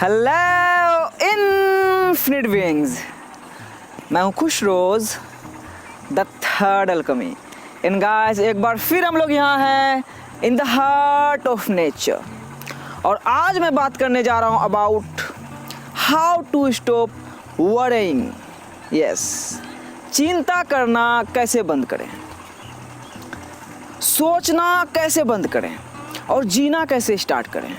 Hello infinite beings, मैं हूँ खुश रोज द थर्ड अल्केमी। इन गाइस एक बार फिर हम लोग यहाँ हैं in the heart of nature, और आज मैं बात करने जा रहा हूँ about how to stop worrying. Yes, चिंता करना कैसे बंद करें, सोचना कैसे बंद करें और जीना कैसे स्टार्ट करें।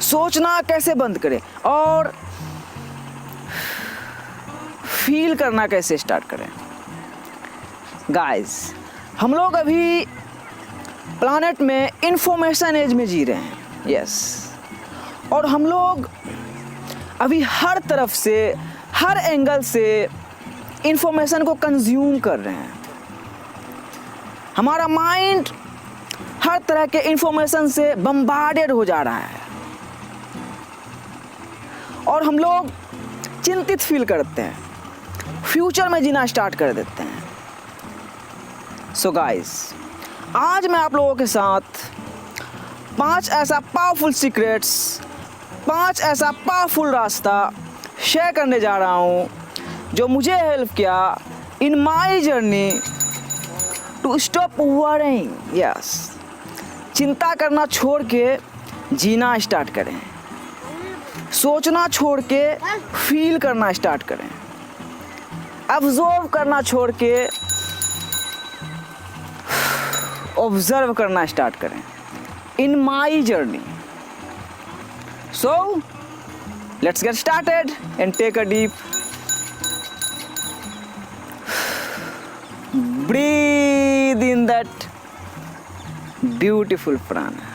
सोचना कैसे बंद करें और फील करना कैसे स्टार्ट करें। गाइस, हम लोग अभी प्लानेट में इंफॉर्मेशन एज में जी रहे हैं। यस, और हम लोग अभी हर तरफ से, हर एंगल से इंफॉर्मेशन को कंज्यूम कर रहे हैं। हमारा माइंड हर तरह के इंफॉर्मेशन से बम्बार्डेड हो जा रहा है और हम लोग चिंतित फील करते हैं, फ्यूचर में जीना स्टार्ट कर देते हैं। सो गाइस, आज मैं आप लोगों के साथ 5 ऐसा पावरफुल सीक्रेट्स, 5 ऐसा पावरफुल रास्ता शेयर करने जा रहा हूँ जो मुझे हेल्प किया in my journey to stop worrying. Yes, चिंता करना छोड़ के जीना स्टार्ट करें, सोचना छोड़ के फील करना स्टार्ट करें, ऑब्जर्व करना छोड़ के ऑब्जर्व करना स्टार्ट करें in my journey. So let's get started and take a deep breathe in that beautiful prana.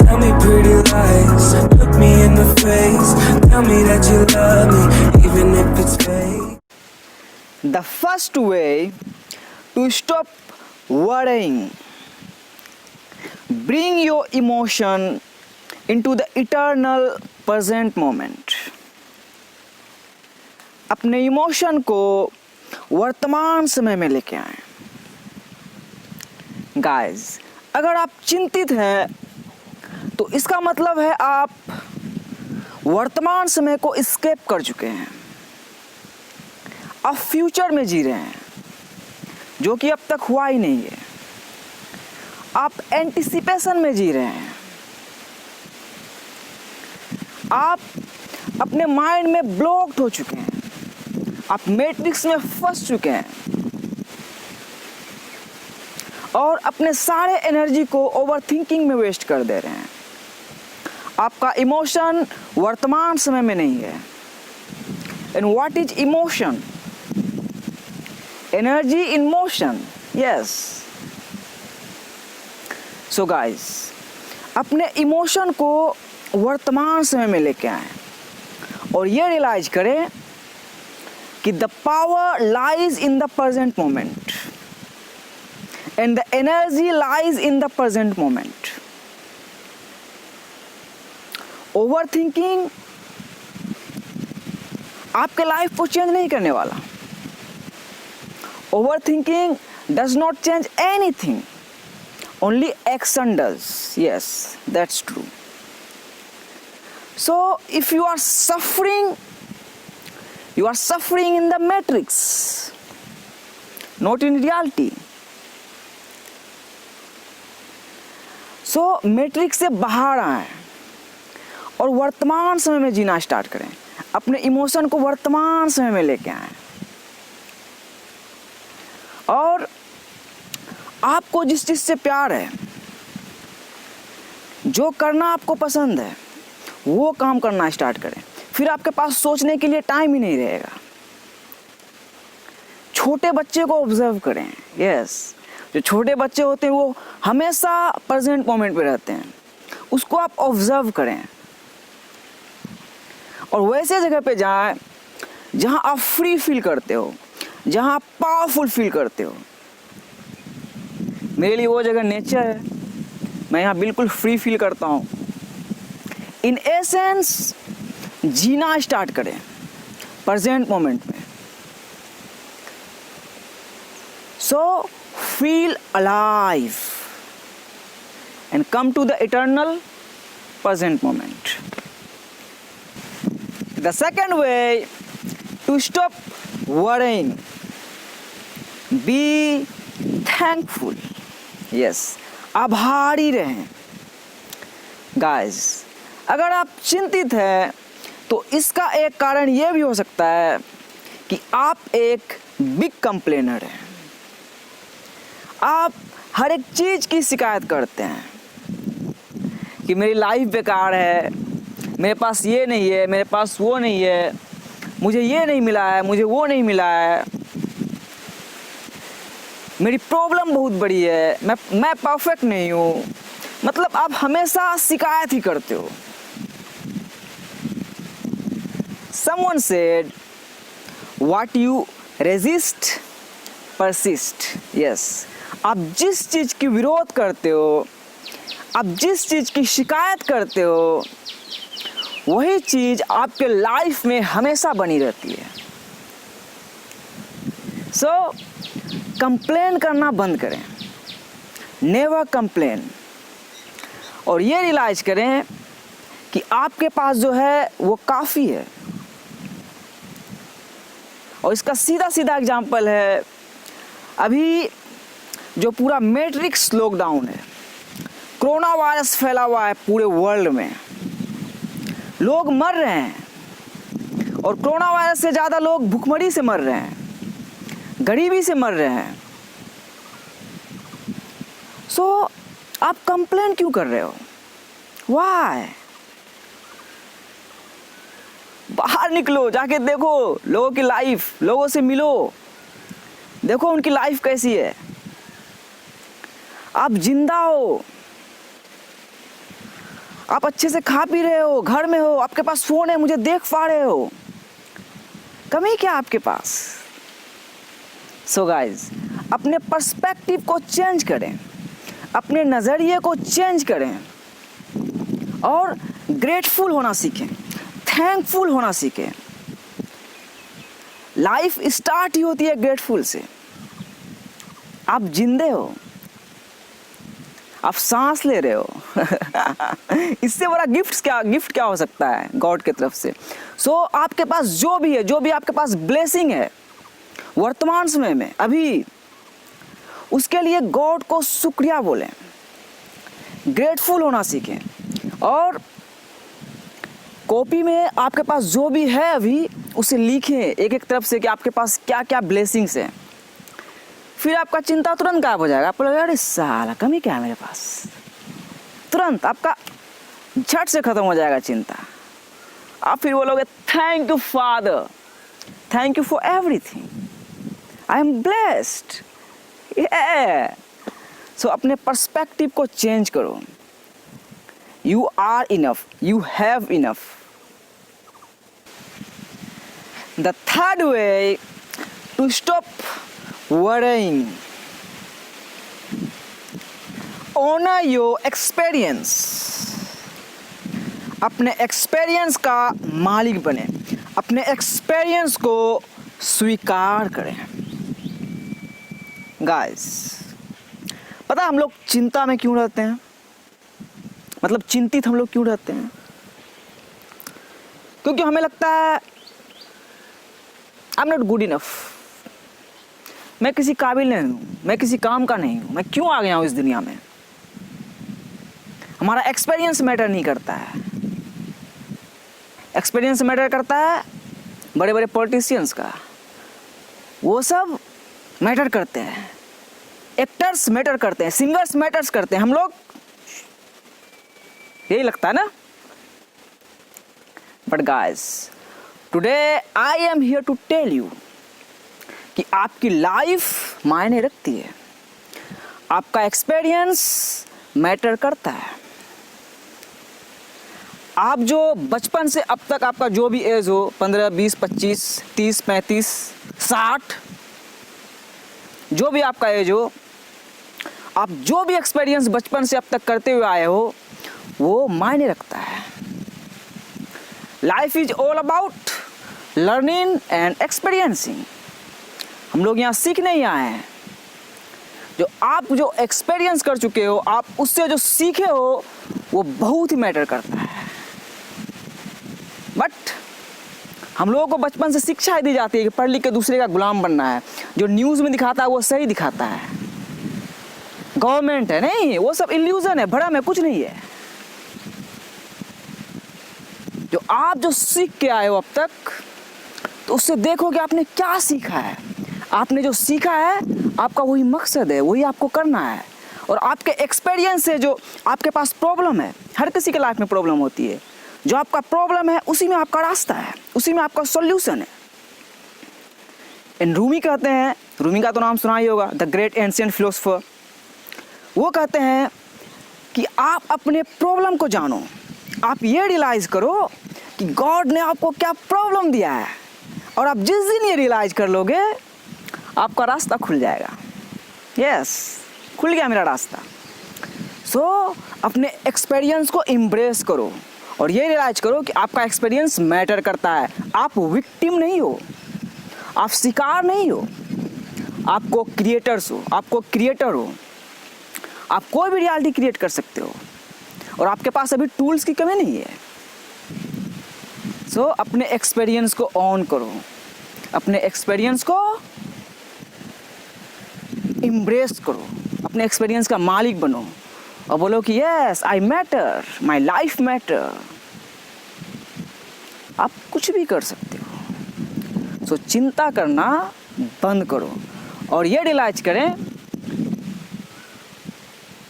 Tell me pretty lies, look me in the face, tell me that you love me, even if it's fake. The first way to stop worrying, bring your emotion into the eternal present moment. अपने emotion को वर्तमान समय में लेके आएं। Guys, अगर आप चिंतित हैं तो इसका मतलब है आप वर्तमान समय को एस्केप कर चुके हैं, आप फ्यूचर में जी रहे हैं जो कि अब तक हुआ ही नहीं है। आप एंटिसिपेशन में जी रहे हैं, आप अपने माइंड में ब्लॉक्ड हो चुके हैं, आप मैट्रिक्स में फंस चुके हैं और अपने सारे एनर्जी को ओवर थिंकिंग में वेस्ट कर दे रहे हैं। आपका इमोशन वर्तमान समय में नहीं है। And what is emotion? Energy in motion. Yes, so guys, अपने इमोशन को वर्तमान समय में लेके आएं और ये रियलाइज करें कि the power lies in the present moment and the energy lies in the present moment. Overthinking आपके लाइफ को चेंज नहीं करने वाला। Overthinking does not change anything, only action does. Yes, that's true. So if you are suffering in the matrix, not in reality. So matrix से बाहर आए और वर्तमान समय में जीना स्टार्ट करें। अपने इमोशन को वर्तमान समय में लेके आए और आपको जिस चीज से प्यार है, जो करना आपको पसंद है, वो काम करना स्टार्ट करें। फिर आपके पास सोचने के लिए टाइम ही नहीं रहेगा। छोटे बच्चे को ऑब्जर्व करें। यस, जो छोटे बच्चे होते हैं वो हमेशा प्रेजेंट मोमेंट पे रहते हैं, उसको आप ऑब्जर्व करें और वैसे जगह पे जाएं जहां आप फ्री फील करते हो, जहां आप पावरफुल फील करते हो। मेरे लिए वो जगह नेचर है, मैं यहाँ बिल्कुल फ्री फील करता हूँ। इन एसेंस जीना स्टार्ट करें प्रेजेंट मोमेंट में। So feel alive, and come to the eternal present moment. The second way to stop worrying, be thankful. Yes, आभारी रहें. Guys, अगर आप चिंतित हैं तो इसका एक कारण ये भी हो सकता है कि आप एक बिग कंप्लेनर हैं. आप हर एक चीज़ की शिकायत करते हैं कि मेरी लाइफ बेकार है, मेरे पास ये नहीं है, मेरे पास वो नहीं है, मुझे ये नहीं मिला है, मुझे वो नहीं मिला है, मेरी प्रॉब्लम बहुत बड़ी है, मैं परफेक्ट नहीं हूँ. मतलब आप हमेशा शिकायत ही करते हो. Someone said, what you resist persist. Yes, आप जिस चीज़ की विरोध करते हो, आप जिस चीज़ की शिकायत करते हो, वही चीज़ आपके लाइफ में हमेशा बनी रहती है. सो कंप्लेन करना बंद करें. Never complain. और ये रियलाइज करें कि आपके पास जो है वो काफ़ी है. और इसका सीधा सीधा एग्जांपल है, अभी जो पूरा मैट्रिक्स लॉकडाउन है, कोरोना वायरस फैला हुआ है पूरे वर्ल्ड में, लोग मर रहे हैं. और कोरोना वायरस से ज़्यादा लोग भूखमरी से मर रहे हैं, गरीबी से मर रहे हैं. सो आप कंप्लेन क्यों कर रहे हो? व्हाई? बाहर निकलो, जाके देखो लोगों की लाइफ, लोगों से मिलो, देखो उनकी लाइफ कैसी है. आप जिंदा हो, आप अच्छे से खा पी रहे हो, घर में हो, आपके पास फोन है, मुझे देख पा रहे हो. कमी क्या आपके पास? सो गाइज, अपने पर्सपेक्टिव को चेंज करें, अपने नज़रिए को चेंज करें और ग्रेटफुल होना सीखें, थैंकफुल होना सीखें. लाइफ स्टार्ट ही होती है ग्रेटफुल से. आप जिंदे हो, आप सांस ले रहे हो. इससे बड़ा गिफ्ट क्या हो सकता है गॉड की तरफ से. सो आपके पास जो भी आपके पास ब्लेसिंग है वर्तमान समय में अभी, उसके लिए गॉड को शुक्रिया बोलें, ग्रेटफुल होना सीखें. और कॉपी में आपके पास जो भी है अभी उसे लिखें एक एक तरफ से कि आपके पास क्या क्या ब्लेसिंग्स हैं. फिर आपका चिंता तुरंत गायब हो जाएगा. आपको लगेगा अरे साला कमी क्या है मेरे पास. तुरंत आपका झट से ख़त्म हो जाएगा चिंता. आप फिर बोलोगे thank you father, thank you for everything, I am blessed. So अपने पर्सपेक्टिव को चेंज करो. You are enough, you have enough. The third way to stop worrying, honor your experience. अपने एक्सपीरियंस का मालिक बने, अपने एक्सपीरियंस को स्वीकार करें. गाइस, पता है हम लोग चिंता में क्यों रहते हैं? मतलब चिंतित हम लोग क्यों रहते हैं? क्योंकि हमें लगता है I am not good enough, मैं किसी काबिल नहीं हूँ, मैं किसी काम का नहीं हूँ, मैं क्यों आ गया हूँ इस दुनिया में. हमारा एक्सपीरियंस मैटर नहीं करता है. एक्सपीरियंस मैटर करता है बड़े बड़े पॉलिटिशियंस का, वो सब मैटर करते हैं, एक्टर्स मैटर करते हैं, सिंगर्स मैटर्स करते हैं. हम लोग यही लगता है ना. But guys, today I am here to tell you कि आपकी लाइफ मायने रखती है, आपका एक्सपीरियंस मैटर करता है. आप जो बचपन से अब तक आपका जो भी एज हो, 15, 20, 25, 30, 35, 60, जो भी आपका एज हो, आप जो भी एक्सपीरियंस बचपन से अब तक करते हुए आए हो वो मायने रखता है. Life is all about learning and experiencing. हम लोग यहाँ सीखने ही आए हैं, जो आप जो एक्सपीरियंस कर चुके हो, आप उससे जो सीखे हो, वो बहुत ही मैटर करता है। बट हम लोगों को बचपन से शिक्षा दी जाती है कि पढ़ लिख के दूसरे का गुलाम बनना है। जो न्यूज़ में दिखाता है वो सही दिखाता है, गवर्नमेंट है, नहीं, वो सब इल्यूजन है, भ्रम है, कुछ नहीं है। जो आप जो सीख के आए हो अब तक, तो उससे देखो कि आपने क्या सीखा है। आपने जो सीखा है, आपका वही मकसद है, वही आपको करना है। और आपके एक्सपीरियंस से जो आपके पास प्रॉब्लम है, हर किसी के लाइफ में प्रॉब्लम होती है, जो आपका प्रॉब्लम है उसी में आपका रास्ता है, उसी में आपका सॉल्यूशन है। इन रूमी कहते हैं, रूमी का तो नाम सुना ही होगा, द ग्रेट एंशिएंट फिलोसोफर। वो कहते हैं कि आप अपने प्रॉब्लम को जानो, आप ये रियलाइज़ करो कि गॉड ने आपको क्या प्रॉब्लम दिया है, और आप जिस दिन ये रियलाइज़ कर लोगे, आपका रास्ता खुल जाएगा। यस, खुल गया मेरा रास्ता। सो अपने एक्सपीरियंस को एम्ब्रेस करो और ये रियलाइज करो कि आपका एक्सपीरियंस मैटर करता है। आप विक्टिम नहीं हो, आप शिकार नहीं हो, आपको क्रिएटर्स हो, आपको क्रिएटर हो। आप कोई भी रियलिटी क्रिएट कर सकते हो और आपके पास अभी टूल्स की कमी नहीं है। सो अपने एक्सपीरियंस को ऑन करो, अपने एक्सपीरियंस को एम्ब्रेस करो, अपने एक्सपीरियंस का मालिक बनो और बोलो कि yes I matter, my life matter. आप कुछ भी कर सकते हो। सो चिंता करना बंद करो और ये रियलाइज करें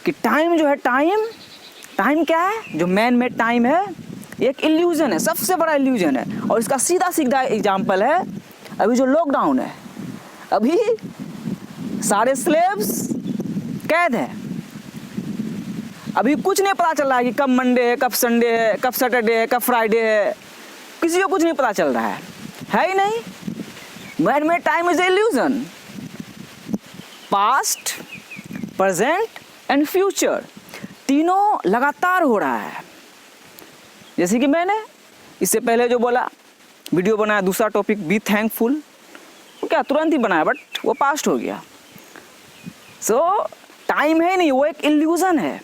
कि टाइम जो है, टाइम क्या है, जो मैन मेड टाइम है, एक इल्यूजन है, सबसे बड़ा इल्यूजन है। और इसका सीधा एग्जाम्पल है अभी जो लॉकडाउन है। अभी सारे स्लेव्स कैद है, अभी कुछ नहीं पता चल रहा है कि कब मंडे है, कब संडे है, कब सैटरडे है, कब फ्राइडे है, किसी को कुछ नहीं पता चल रहा है ही नहीं। Man made time is illusion. Past, present and future तीनों लगातार हो रहा है। जैसे कि मैंने इससे पहले जो बोला, वीडियो बनाया, दूसरा टॉपिक बी थैंकफुल, वो क्या तुरंत ही बनाया, बट वो पास्ट हो गया। सो टाइम है नहीं, वो एक इल्यूजन है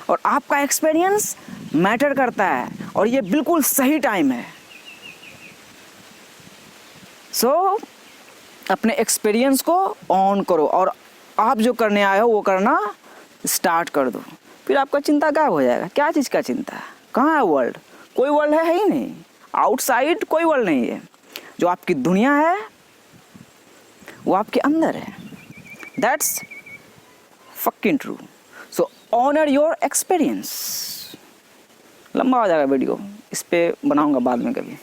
और आपका एक्सपीरियंस मैटर करता है और ये बिल्कुल सही टाइम है। सो अपने एक्सपीरियंस को ऑन करो और आप जो करने आए हो वो करना स्टार्ट कर दो, फिर आपका चिंता गायब हो जाएगा। क्या चीज़ का चिंता? कहाँ है वर्ल्ड? कोई वर्ल्ड है ही नहीं, आउटसाइड कोई वर्ल्ड नहीं है। जो आपकी दुनिया है वो आपके अंदर है। That's fucking true. So honour your experience. लंबा हो जाएगा वीडियो, इस पे बनाऊंगा बाद में कभी।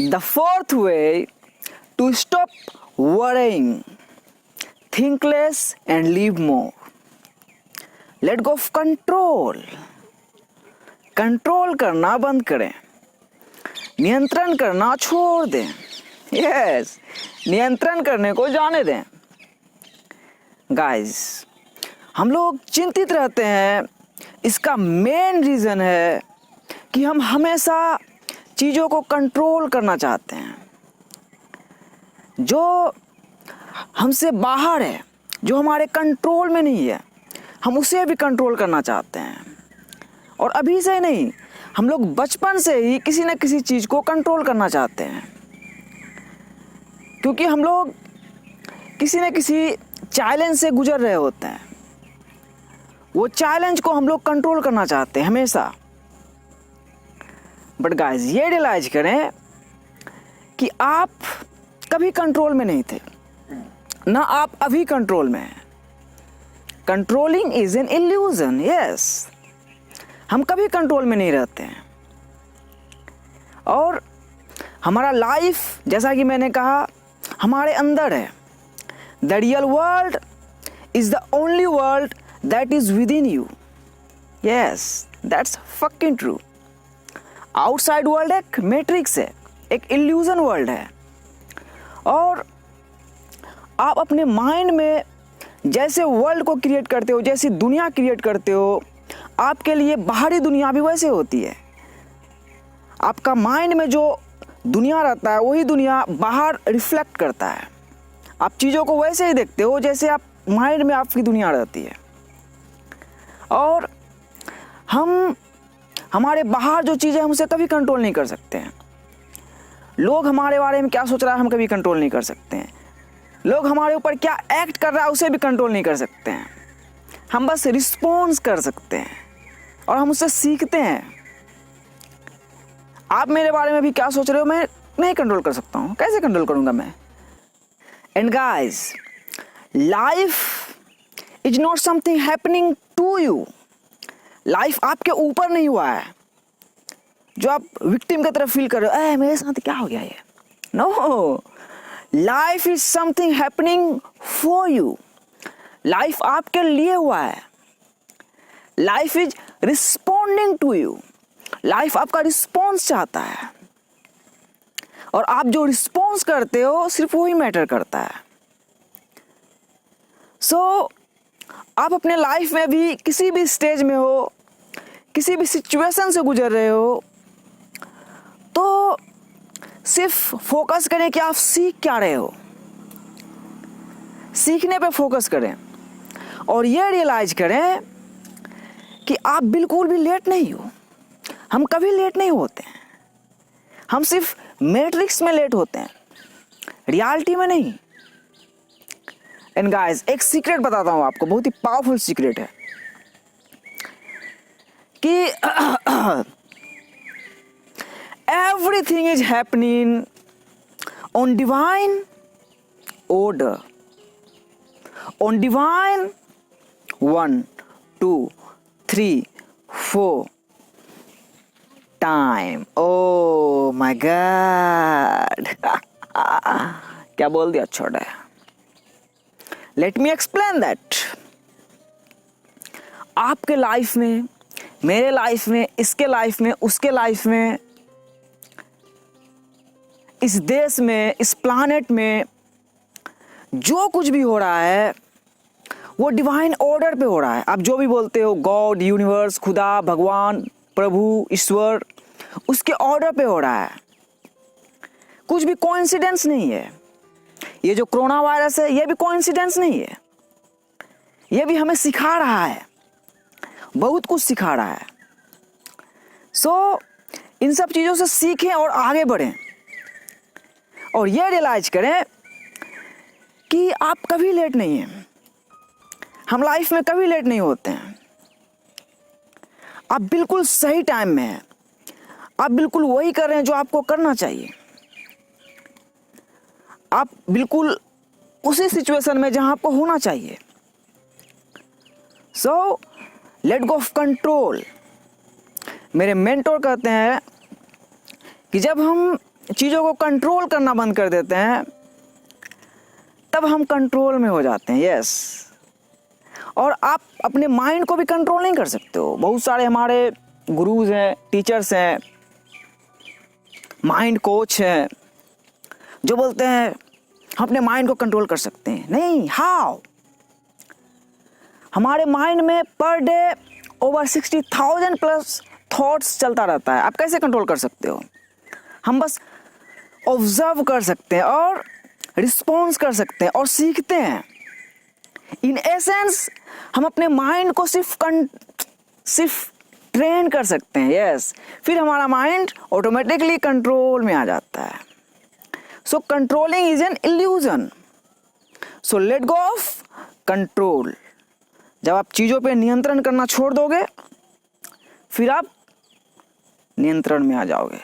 The fourth way to stop worrying, think less and live more. Let go of control. Control करना बंद करें, नियंत्रण करना छोड़ दें। यस, नियंत्रण करने को जाने दें। गाइस, हम लोग चिंतित रहते हैं, इसका मेन रीज़न है कि हम हमेशा चीज़ों को कंट्रोल करना चाहते हैं। जो हमसे बाहर है, जो हमारे कंट्रोल में नहीं है, हम उसे भी कंट्रोल करना चाहते हैं। और अभी से नहीं, हम लोग बचपन से ही किसी न किसी चीज़ को कंट्रोल करना चाहते हैं, क्योंकि हम लोग किसी न किसी चैलेंज से गुजर रहे होते हैं। वो चैलेंज को हम लोग कंट्रोल करना चाहते हैं हमेशा। बट गाइस, ये रियलाइज करें कि आप कभी कंट्रोल में नहीं थे, ना आप अभी कंट्रोल में हैं। Controlling is an illusion. Yes, हम कभी कंट्रोल में नहीं रहते हैं। और हमारा लाइफ, जैसा कि मैंने कहा, हमारे अंदर है। The real world is the only world that is with in you. Yes, that's fucking true. Outside world एक मैट्रिक्स है, एक इल्यूजन वर्ल्ड है। और आप अपने माइंड में जैसे वर्ल्ड को क्रिएट करते हो, जैसी दुनिया क्रिएट करते हो, आपके लिए बाहरी दुनिया भी वैसे होती है। आपका माइंड में जो दुनिया रहता है, वही दुनिया बाहर रिफ्लेक्ट करता है। आप चीज़ों को वैसे ही देखते हो जैसे आप माइंड में आपकी दुनिया रहती है, और हम हमारे बाहर जो चीज़ें हम उसे कभी कंट्रोल नहीं कर सकते हैं। लोग हमारे बारे में क्या सोच रहा है हम कभी कंट्रोल नहीं कर सकते हैं। लोग हमारे ऊपर क्या एक्ट कर रहा है उसे भी कंट्रोल नहीं कर सकते हैं। हम बस रिस्पॉन्स कर सकते हैं और हम उससे सीखते हैं। आप मेरे बारे में भी क्या सोच रहे हो मैं नहीं कंट्रोल कर सकता हूँ, कैसे कंट्रोल करूँगा मैं। And guys, life is not something happening to you. Life आपके ऊपर नहीं हुआ है जो आप विक्टिम की तरह फील कर रहे हो, मेरे साथ क्या हो गया ये। No, life is something happening for you. Life आपके लिए हुआ है। Life is responding to you. Life आपका रिस्पॉन्स चाहता है, और आप जो रिस्पॉन्स करते हो सिर्फ वही मैटर करता है। सो आप अपने लाइफ में भी किसी भी स्टेज में हो, किसी भी सिचुएशन से गुजर रहे हो, तो सिर्फ फोकस करें कि आप सीख क्या रहे हो। सीखने पे फोकस करें और ये रियलाइज करें कि आप बिल्कुल भी लेट नहीं हो। हम कभी लेट नहीं होते हैं, हम सिर्फ मैट्रिक्स में लेट होते हैं, रियलिटी में नहीं। एंड गाइस, एक सीक्रेट बताता हूं आपको, बहुत ही पावरफुल सीक्रेट है कि everything is happening on divine order, on divine 1 2 3 4 time. Oh my God, क्या बोल दिया छोटा। Let me explain that. आपके लाइफ में, मेरे लाइफ में, इसके लाइफ में, उसके लाइफ में, इस देश में, इस प्लानेट में जो कुछ भी हो रहा है वो डिवाइन ऑर्डर पे हो रहा है। आप जो भी बोलते हो, गॉड, यूनिवर्स, खुदा, भगवान, प्रभु, ईश्वर, उसके ऑर्डर पे हो रहा है। कुछ भी कोइंसिडेंस नहीं है। ये जो कोरोना वायरस है ये भी कोइंसिडेंस नहीं है। ये भी हमें सिखा रहा है, बहुत कुछ सिखा रहा है। सो इन सब चीज़ों से सीखें और आगे बढ़ें, और ये रियलाइज करें कि आप कभी लेट नहीं हैं। हम लाइफ में कभी लेट नहीं होते हैं। आप बिल्कुल सही टाइम में हैं। आप बिल्कुल वही कर रहे हैं जो आपको करना चाहिए। आप बिल्कुल उसी सिचुएशन में जहां आपको होना चाहिए। सो लेट गो ऑफ कंट्रोल। मेरे मेंटोर कहते हैं कि जब हम चीज़ों को कंट्रोल करना बंद कर देते हैं तब हम कंट्रोल में हो जाते हैं। यस, और आप अपने माइंड को भी कंट्रोल नहीं कर सकते हो। बहुत सारे हमारे गुरुज हैं, टीचर्स हैं, माइंड कोच हैं जो बोलते हैं हम अपने माइंड को कंट्रोल कर सकते हैं। नहीं, हाउ? हमारे माइंड में per day over 60,000 plus thoughts चलता रहता है। आप कैसे कंट्रोल कर सकते हो? हम बस ऑब्जर्व कर सकते हैं और रिस्पॉन्स कर सकते हैं और सीखते हैं। इन एसेंस हम अपने माइंड को सिर्फ ट्रेन कर सकते हैं। यस, फिर हमारा माइंड ऑटोमेटिकली कंट्रोल में आ जाता है। So controlling is an illusion. So let go of control. जब आप चीज़ों पे नियंत्रण करना छोड़ दोगे फिर आप नियंत्रण में आ जाओगे।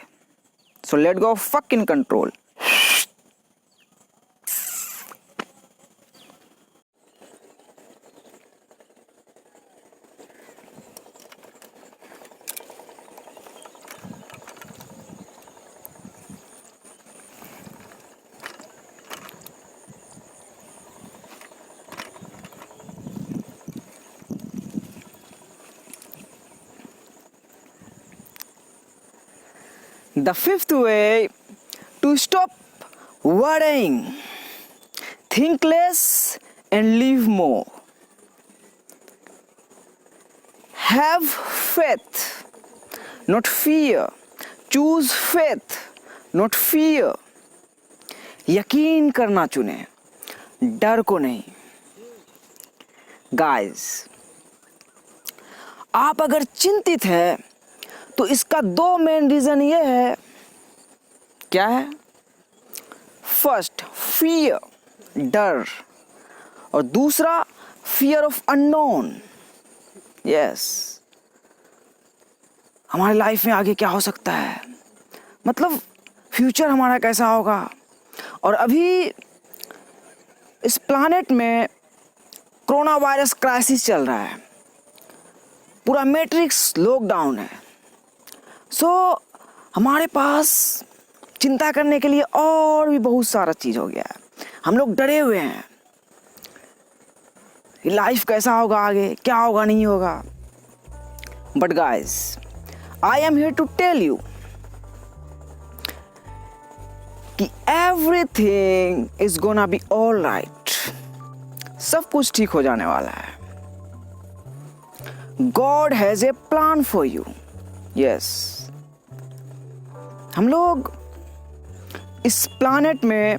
सो let go of fucking control. The fifth way to stop worrying: think less and live more. Have faith, not fear. Choose faith, not fear. यकीन करना चुने, डर को नहीं। गाइस, आप अगर चिंतित है तो इसका 2 मेन रीजन ये है। क्या है? फर्स्ट, फियर, डर, और दूसरा फियर ऑफ अननोन। यस, हमारी लाइफ में आगे क्या हो सकता है, मतलब फ्यूचर हमारा कैसा होगा। और अभी इस प्लैनेट में कोरोना वायरस क्राइसिस चल रहा है, पूरा मैट्रिक्स लॉकडाउन है। सो हमारे पास चिंता करने के लिए और भी बहुत सारा चीज़ हो गया है। हम लोग डरे हुए हैं कि लाइफ कैसा होगा, आगे क्या होगा, नहीं होगा। But guys, I am here to tell you कि everything is gonna be all right. सब कुछ ठीक हो जाने वाला है। God has a plan for you. Yes, हम लोग इस प्लैनेट में,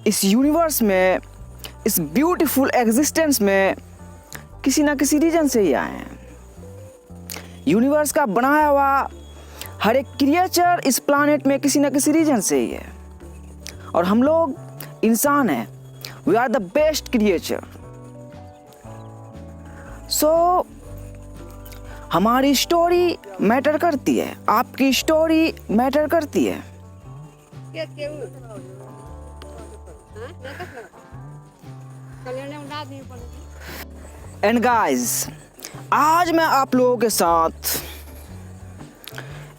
इस यूनिवर्स में, इस ब्यूटीफुल एग्जिस्टेंस में किसी ना किसी रीजन से ही आए हैं। यूनिवर्स का बनाया हुआ हर एक क्रिएचर इस प्लैनेट में किसी ना किसी रीजन से ही है। और हम लोग इंसान हैं, we are the best creature. So हमारी स्टोरी मैटर करती है, आपकी स्टोरी मैटर करती है। एंड गाइस, आज मैं आप लोगों के साथ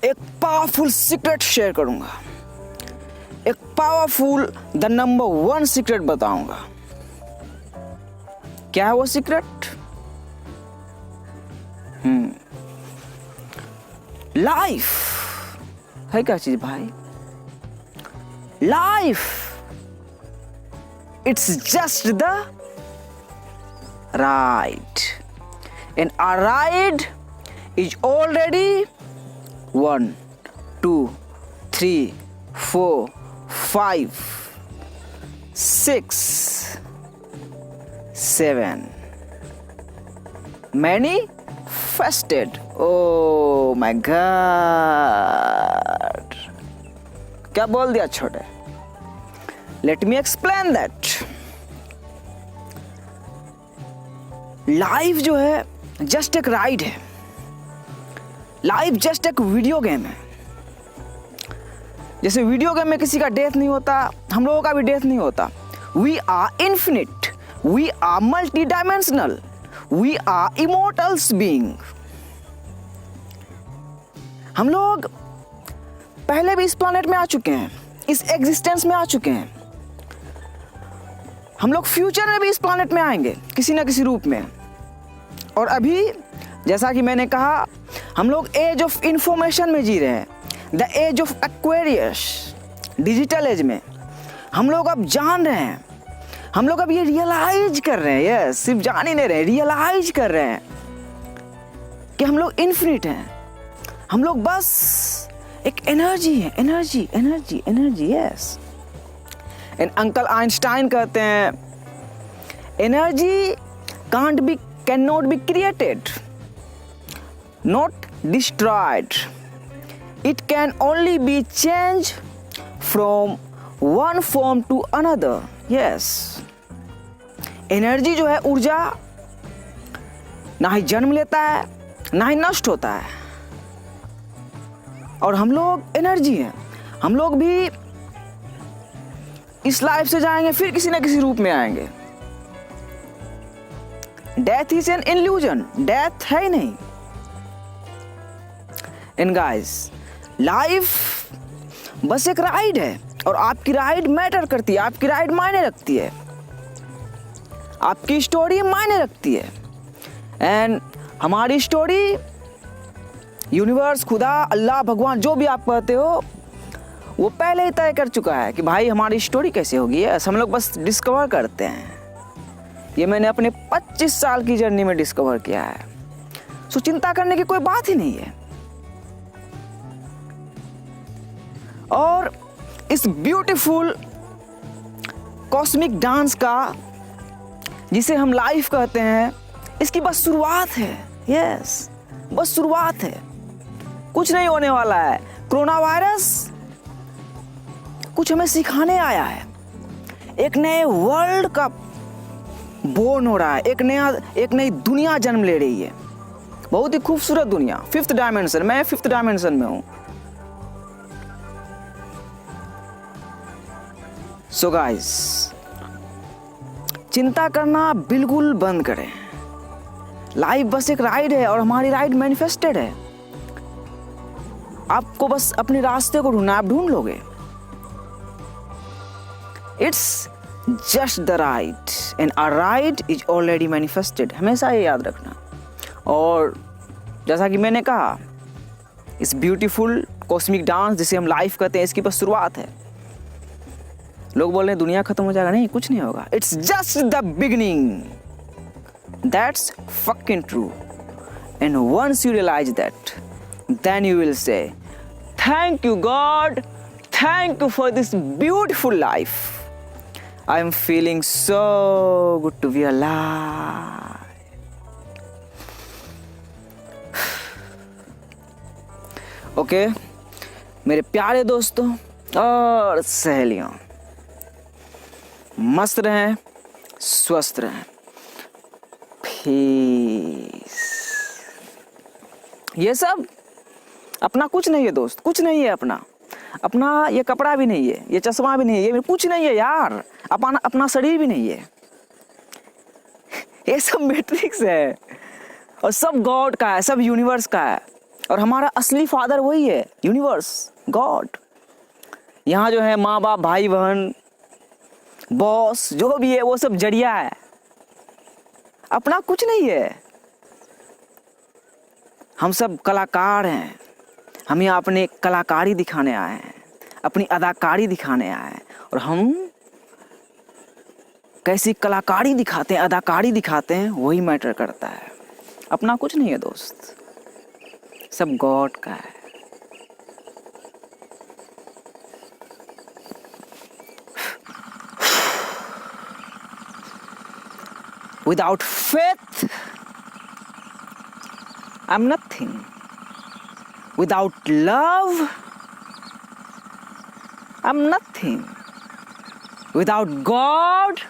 एक पावरफुल सीक्रेट शेयर करूंगा। एक पावरफुल द नंबर 1 सीक्रेट बताऊंगा। क्या है वो सीक्रेट? लाइफ है क्या चीज भाई? Life, it's just the ride, and our ride is already 1 2 3 4 5 6 7 manifested. Oh my God, क्या बोल दिया छोटे? Let me explain that. Life जो है जस्ट एक राइड है। लाइफ जस्ट एक वीडियो गेम है। जैसे वीडियो गेम में किसी का डेथ नहीं होता, हम लोगों का भी डेथ नहीं होता। We are infinite, we are multi dimensional, we are immortals being. हम लोग पहले भी इस प्लैनेट में आ चुके हैं, इस एग्जिस्टेंस में आ चुके हैं। हम लोग फ्यूचर में भी इस प्लैनेट में आएंगे किसी न किसी रूप में। और अभी जैसा कि मैंने कहा, हम लोग एज ऑफ इंफॉर्मेशन में जी रहे हैं, the age of Aquarius, digital age में। हम लोग अब जान रहे हैं, हम लोग अब ये रियलाइज कर रहे हैं, यस, सिर्फ जान ही नहीं रहे, रियलाइज कर रहे हैं कि हम लोग इन्फिनिट हैं। हम लोग बस एक एनर्जी है, energy energy energy, yes. And uncle Einstein कहते हैं, energy cannot be created, not destroyed. It can only be changed from one form to another. Yes. Energy जो है, ऊर्जा, ना ही जन्म लेता है ना ही नष्ट होता है। और हम लोग एनर्जी हैं। हम लोग भी इस लाइफ से जाएंगे, फिर किसी न किसी रूप में आएंगे। Death is an illusion, death है ही नहीं। एंड गाइस, लाइफ बस एक राइड है, और आपकी राइड मैटर करती है, आपकी राइड मायने रखती है, आपकी स्टोरी मायने रखती है। एंड हमारी स्टोरी यूनिवर्स, खुदा, अल्लाह, भगवान, जो भी आप कहते हो, वो पहले ही तय कर चुका है कि भाई हमारी स्टोरी कैसे होगी। हम लोग बस डिस्कवर करते हैं। ये मैंने अपने 25 साल की जर्नी में डिस्कवर किया है। सो चिंता करने की कोई बात ही नहीं है। और इस ब्यूटीफुल कॉस्मिक डांस का, जिसे हम लाइफ कहते हैं, इसकी बस शुरुआत है। यस, बस शुरुआत है, कुछ नहीं होने वाला है। कोरोना वायरस कुछ हमें सिखाने आया है। एक नए वर्ल्ड का बोर्न हो रहा है, एक नई दुनिया जन्म ले रही है, बहुत ही खूबसूरत दुनिया। 5th डायमेंशन, मैं 5th डायमेंशन में हूं। सो गाइस, चिंता करना बिल्कुल बंद करें। लाइफ बस एक राइड है और हमारी राइड मैनिफेस्टेड है। आपको बस अपने रास्ते को ढूंढना, आप ढूंढ लोगे। It's just the ride and a ride is already manifested. हमेशा ये याद रखना। और जैसा कि मैंने कहा, इस ब्यूटीफुल कॉस्मिक डांस जिसे हम लाइफ कहते हैं, इसकी बस शुरुआत है। लोग बोल रहे हैं दुनिया खत्म हो जाएगा, नहीं, कुछ नहीं होगा। It's just the beginning. That's fucking true. And once you realise that, then you will say, thank you God, thank you for this beautiful life. I am feeling so good to be alive. Okay, मेरे प्यारे दोस्तों और सहेलियों, मस्त रहें, स्वस्थ रहें। Piece. ये सब अपना कुछ नहीं है दोस्त, कुछ नहीं है अपना ये कपड़ा भी नहीं है, ये चश्मा भी नहीं है, ये कुछ नहीं है यार। अपना शरीर भी नहीं है। ये सब मैट्रिक्स है और सब गॉड का है, सब यूनिवर्स का है। और हमारा असली फादर वही है, यूनिवर्स, गॉड। यहाँ जो है माँ बाप, भाई बहन, बॉस, जो भी है वो सब जरिया है, अपना कुछ नहीं है। हम सब कलाकार हैं। हम यहाँ अपने कलाकारी दिखाने आए हैं, अपनी अदाकारी दिखाने आए हैं। और हम कैसी कलाकारी दिखाते हैं, अदाकारी दिखाते हैं, वही मैटर करता है। अपना कुछ नहीं है दोस्त, सब गॉड का है। Without faith, I'm nothing. Without love, I'm nothing. Without God,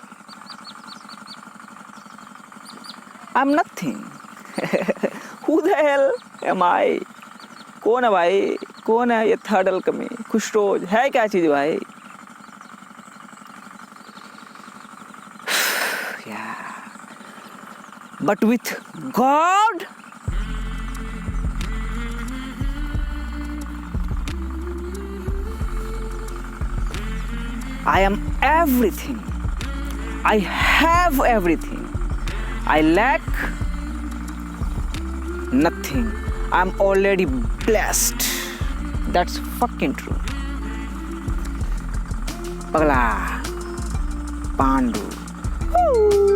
I'm nothing. Who the hell am I? कौन है भाई? कौन है ये थर्ड अल्केमी? खुशरोज है क्या चीज भाई? But with God, I am everything. I have everything. I lack nothing. I'm already blessed. That's fucking true. Pagla Pandu. Woo!